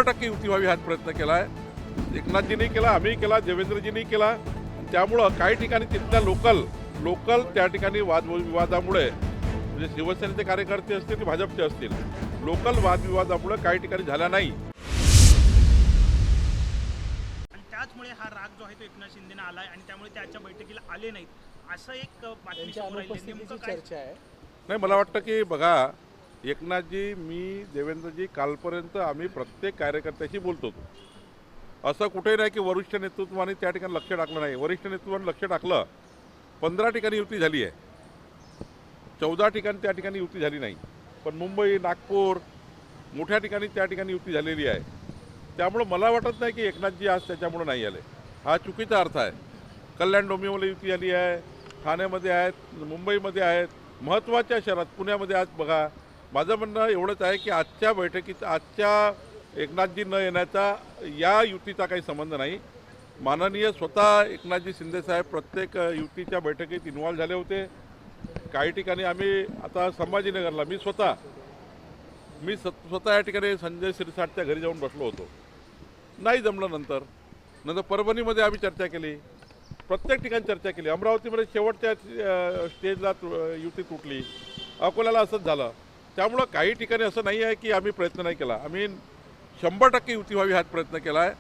100% युती व्हावी हा प्रयत्न केला आहे. एकनाथजींनी केला, आम्ही केला, देवेंद्रजींनी केला. त्यामुळं काही ठिकाणी तिथल्या लोकल त्या ठिकाणी वादविवादामुळे म्हणजे शिवसेनेचे कार्यकर्ते असतील की भाजपचे असतील, लोकल वादविवादामुळे काही ठिकाणी झाला नाही. आणि त्याचमुळे हा राग जो आहे तो एकनाथ शिंदेना आलाय आणि त्यामुळे त्याच्या बैठकीला आले नाहीत असं एक बातमी समोर आली. नेमकं काय चर्चा आहे? नाही, मला वाटतं की बघा, एकनाथजी, मी, देवेंद्रजी कालपर्यंत आम्ही प्रत्येक कार्यकर्त्याशी बोलतो. असं कुठेही नाही की वरिष्ठ नेतृत्वाने त्या ठिकाणी लक्ष टाकलं नाही. वरिष्ठ नेतृत्वाने लक्ष टाकलं. 15 ठिकाणी युती झाली आहे, 14 ठिकाणी त्या ठिकाणी युती झाली नाही. पण मुंबई, नागपूर मोठ्या ठिकाणी त्या ठिकाणी युती झालेली आहे. त्यामुळं मला वाटत नाही की एकनाथजी आज त्याच्यामुळं नाही आले. हा चुकीचा अर्थ आहे. कल्याण डोंबिवली युती आली आहे, ठाण्यामध्ये आहेत, मुंबईमध्ये आहेत, महत्त्वाच्या शहरात पुण्यामध्ये आज बघा. माझं म्हणणं एवढंच आहे की आजच्या बैठकीत आजच्या एकनाथजी न येण्याचा या युतीचा काही संबंध नाही. माननीय स्वतः एकनाथजी शिंदेसाहेब प्रत्येक युतीच्या बैठकीत इन्व्हॉल्व झाले होते. काही ठिकाणी आम्ही आता संभाजीनगरला मी स्वतः या ठिकाणी संजय शिरसाटच्या घरी जाऊन बसलो होतो. नाही जमलं. नंतर परभणीमध्ये आम्ही चर्चा केली, प्रत्येक ठिकाणी चर्चा केली. अमरावतीमध्ये शेवटच्या स्टेजला युती तुटली. अकोल्याला असंच झालं. त्यामुळं काही ठिकाणी असं नाही आहे की आम्ही प्रयत्न नाही केला. आम्ही 100% युती व्हावी हा प्रयत्न केला आहे.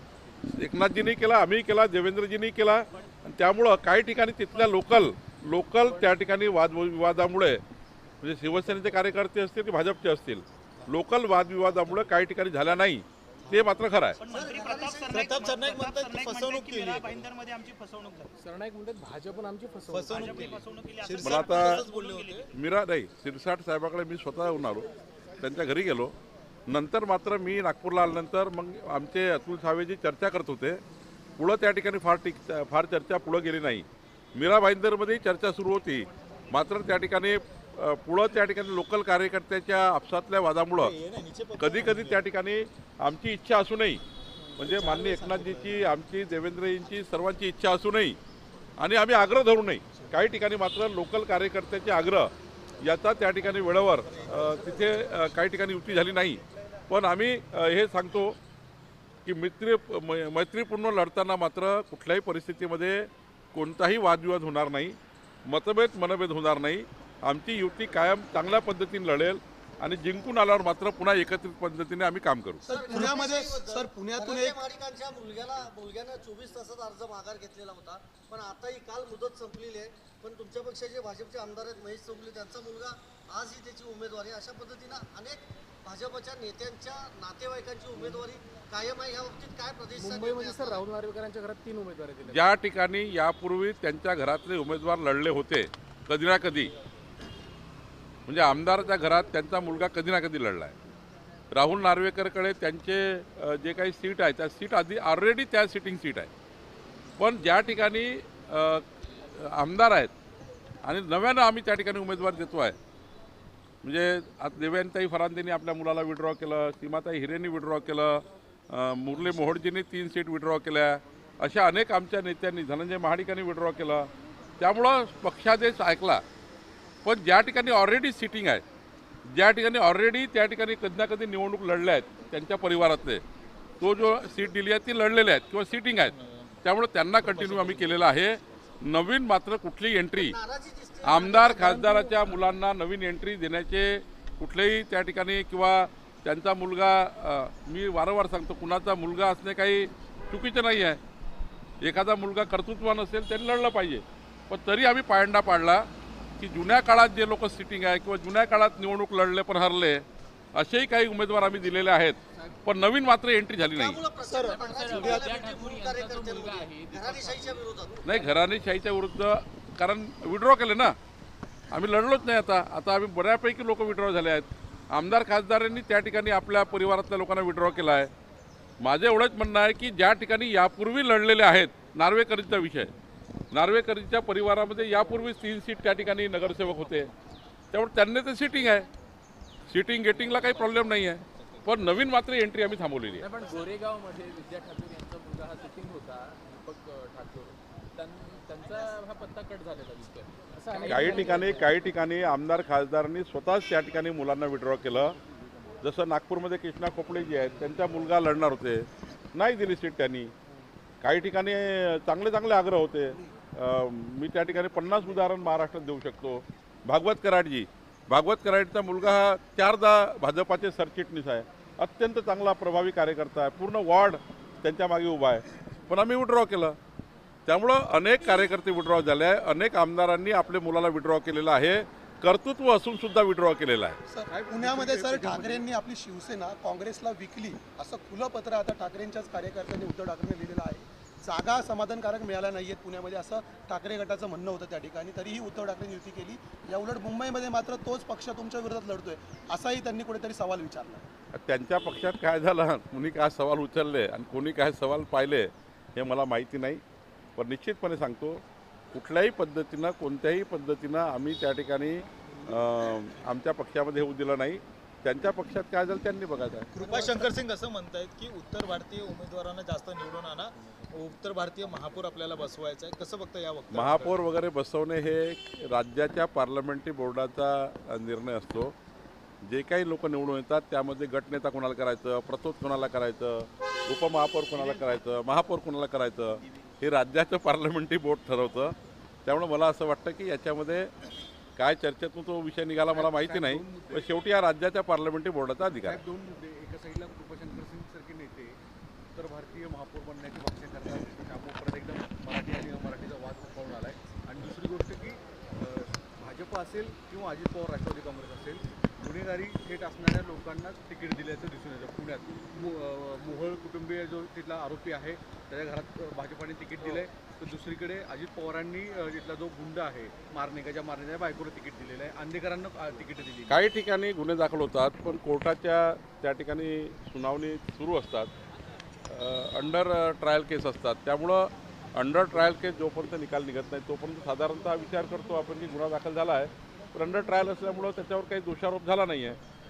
एकनाथजींनी केला, आम्ही केला, देवेंद्रजींनी केला. आणि त्यामुळं काही ठिकाणी तिथल्या लोकल त्या ठिकाणी वादविवादामुळे म्हणजे शिवसेनेचे कार्यकर्ते असतील की भाजपचे असतील, लोकल वादविवादामुळे काही ठिकाणी झाला नाही. ते मात्र खरं आहे. पण मंत्री प्रताप सरनाईक म्हणतात फसवणूक केली. भाईंदरमध्ये आमची फसवणूक झाली. सरनाईक म्हणतात भाजपनं आमची फसवणूक केली. मला आता नाही, शिरसाट साहेबाकडे मी स्वतः येऊन आलो, त्यांच्या घरी गेलो. नंतर मात्र मी नागपूरला आल्यानंतर मग आमचे अतुल सावेजी चर्चा करत होते. पुढं त्या ठिकाणी फार चर्चा पुढं गेली नाही. मीरा भाईंदरमध्ये चर्चा सुरू होती. मात्र त्या ठिकाणी लोकल कार्यकर्त्याच्या आपसातल्या वादामुळं कधी त्या ठिकाणी आमची इच्छा असूनही म्हणजे माननीय एकनाथजीची, आमची, देवेंद्रजींची सर्वांची इच्छा असूनही आणि आम्ही आग्रह धरू नये, काही ठिकाणी मात्र लोकल कार्यकर्त्याचे आग्रह याचा त्या ठिकाणी वेळेवर तिथे काही ठिकाणी युती झाली नाही. पण आम्ही हे सांगतो की मैत्रीपूर्ण लढताना मात्र कुठल्याही परिस्थितीमध्ये कोणताही वादविवाद होणार नाही, मनभेद होणार नाही. आमची युती कायम चांगल्या पद्धतीने लढेल आणि जिंकून आल्यावर मात्र पुन्हा एकत्रित पद्धतीने आम्ही काम करू. पुण्यातून एक माडिकांच्या मुलग्यानं 24 तासात अर्ज माघार घेतलेला होता, पण आताही काल मुदत संपलेली आहे. पण तुमच्या पक्षाचे भाजपचे आमदार आहेत महेश चौगले, त्यांचा मुलगा आजही त्याची उमेदवारी. अशा पद्धतीनं अनेक भाजपच्या नेत्यांच्या नातेवाईकांची उमेदवारी कायम आहे. या बाबतीत काय प्रदेश मुंबईमध्ये सर राहुल नार्वेकरांच्या घरात 3 उमेदवार दिले. ज्या ठिकाणी यापूर्वी त्यांच्या घरातले उमेदवार लढले होते कधी ना कधी, म्हणजे आमदाराच्या घरात त्यांचा मुलगा कधी ना कधी लढला आहे. राहुल नार्वेकरकडे त्यांचे जे काही सीट आहे त्या सीट आधी ऑलरेडी त्या सिटिंग सीट आहे. पण ज्या ठिकाणी आमदार आहेत आणि नव्यानं आम्ही त्या ठिकाणी उमेदवार देतो आहे, म्हणजे आता देवयानीताई फरांदेंनी आपल्या मुलाला विड्रॉ केलं, सीमाताई हिरेंनी विड्रॉ केलं, मुरली मोहोळजींनी 3 सीट विड्रॉ केल्या, अशा अनेक आमच्या नेत्यांनी, धनंजय महाडिकांनी विड्रॉ केलं. त्यामुळं पक्षादेश ऐकला. पण ज्या ठिकाणी ऑलरेडी सिटिंग आहे, ज्या ठिकाणी ऑलरेडी त्या ठिकाणी कधी ना कधी निवडणूक लढल्या आहेत त्यांच्या परिवारातले, तो जो सीट दिली आहे ती लढलेले आहेत किंवा सिटिंग आहेत. त्यामुळे त्यांना कंटिन्यू आम्ही केलेलं आहे. नवीन मात्र कुठलीही एंट्री आमदार खासदाराच्या मुलांना नवीन एंट्री देण्याचे कुठलेही त्या ठिकाणी किंवा त्यांचा मुलगा, मी वारंवार सांगतो, कुणाचा मुलगा असणे काही चुकीचं नाही आहे. एखादा मुलगा कर्तृत्वान असेल त्यांनी लढलं पाहिजे. पण तरी आम्ही पायंडा पाडला की जुन्या काळात जे लोक सिटिंग आहे किंवा जुन्या काळात निवडणूक लढले पण हरले असेही काही उमेदवार आम्ही दिलेले आहेत. पण नवीन मात्र एंट्री झाली नाही. नाही, घराणेशाहीच्या विरुद्ध, कारण विड्रॉ केले ना, आम्ही लढलोच नाही. आता आम्ही बऱ्यापैकी लोक विड्रॉ झाले आहेत. आमदार खासदारांनी त्या ठिकाणी आपल्या परिवारातल्या लोकांना विड्रॉ केला आहे. माझं एवढंच म्हणणं आहे की ज्या ठिकाणी यापूर्वी लढलेले आहेत, नार्वेकरचा विषय, नार्वेकरच्या परिवारामध्ये यापूर्वी 3 सीट त्या ठिकाणी नगरसेवक होते. त्यामुळे त्यांनी ते सिटिंग आहे, गेटिंगला काही प्रॉब्लेम नाही आहे. पण नवीन मात्र एंट्री आम्ही थांबवलेली आहे. पण गोरेगावमध्ये विद्या ठाकूर यांचा मुलगा हा सिटिंग होता, दीपक ठाकूर, त्यांचा हा पत्ता कट झालेला दिसतोय. काही ठिकाणी आमदार खासदारांनी स्वतःच त्या ठिकाणी मुलांना विड्रॉ केलं. जसं नागपूरमध्ये कृष्णा खोपडे जी आहेत त्यांचा मुलगा लढणार होते, नाही दिली सीट त्यांनी. काही ठिकाणी चांगले चांगले आग्रह होते. मी त्या ठिकाणी 50 उदाहरण महाराष्ट्रात देऊ शकतो. भागवत कराडचा मुलगा हा 4दा भाजपाचे सरचिटणीस आहे, अत्यंत चांगला प्रभावी कार्यकर्ता आहे, पूर्ण वॉर्ड त्यांच्या मागे उभा आहे, पण आम्ही विड्रॉ केलं. त्यामुळं अनेक कार्यकर्ते विड्रॉ झाले आहे, अनेक आमदारांनी आपल्या मुलाला विड्रॉ केलेलं आहे, कर्तृत्व असून सुद्धा विड्रॉ केलेला आहे. सर पुण्यामध्ये सर ठाकरेंनी आपली शिवसेना काँग्रेसला विकली असं खुलं पत्र आता ठाकरेंच्याच कार्यकर्त्यांनी उद्धव ठाकरेंनी लिहिलेलं आहे. जागा समाधानकारक मिळाल्या नाही आहेत पुण्यामध्ये असं ठाकरे गटाचं म्हणणं होतं त्या ठिकाणी, तरीही उद्धव ठाकरेंनी युती केली. या उलट मुंबईमध्ये मात्र तोच पक्ष तुमच्या विरोधात लढतोय असाही त्यांनी कुठेतरी सवाल विचारला. त्यांच्या पक्षात काय झालं, कोणी काय सवाल उचलले आणि कोणी काय सवाल पाहिले हे मला माहिती नाही, पण निश्चितपणे सांगतो कुठल्याही पद्धतीनं कोणत्याही पद्धतीनं आम्ही त्या ठिकाणी आमच्या पक्षामध्ये होऊ दिलं नाही. त्यांच्या पक्षात काय झालं त्यांनी बघायचं आहे. कृपा शंकर सिंग असं म्हणतायत की उत्तर भारतीय उमेदवारांना जास्त निवडून आणा, उत्तर भारतीय महापौर आपल्याला बसवायचा आहे. कसं बघतं या वक्तव्यावर? महापौर वगैरे बसवणे हे राज्याच्या पार्लमेंटरी बोर्डाचा निर्णय असतो. जे काही लोक निवडून येतात त्यामध्ये गटनेता कोणाला करायचं, प्रतोद कोणाला करायचं, उपमहापौर कोणाला करायचं, महापौर कोणाला करायचं हे राज्याचं पार्लमेंटरी बोर्ड ठरवतं. त्यामुळे मला असं वाटतं की याच्यामध्ये काय चर्चेतून तो विषय निघाला मला माहिती नाही, पण शेवटी हा राज्याच्या पार्लमेंटरी बोर्डाचा अधिकार आहे. दोन मुद्दे, एका साईडला कृपाशंकर सिंग सारखे नेते उत्तर भारतीय महापौर बनण्याची पक्ष करतात, त्यामुळे परत एकदा मराठी आणि अमराठीचा वाद उद्भवून आला आहे. आणि दुसरी गोष्ट की भाजप असेल किंवा अजित पवार राष्ट्रवादी काँग्रेस असेल, गुन्हेगारी थेट असणाऱ्या लोकांना तिकीट दिल्याचं दिसून येतं. पुण्यात मोहोळ कुटुंबीय जो तिथला आरोपी आहे त्याच्या घरात भाजपाने तिकीट दिलं आहे, तर दुसरीकडे अजित पवारांनी तिथला जो गुंड आहे मारनेकाच्या बायकोला तिकीट दिलेलं आहे, आंदेकरांना तिकीट दिली. काही ठिकाणी गुन्हे दाखल होतात पण कोर्टाच्या त्या ठिकाणी सुनावणी सुरू असतात, अंडर ट्रायल केस असतात. त्यामुळं अंडर ट्रायल केस जोपर्यंत निकाल निघत नाही तोपर्यंत साधारणतः विचार करतो आपण की गुन्हा दाखल झाला आहे, पण अंडर ट्रायल असल्यामुळं त्याच्यावर काही दोषारोप झाला नाही आहे.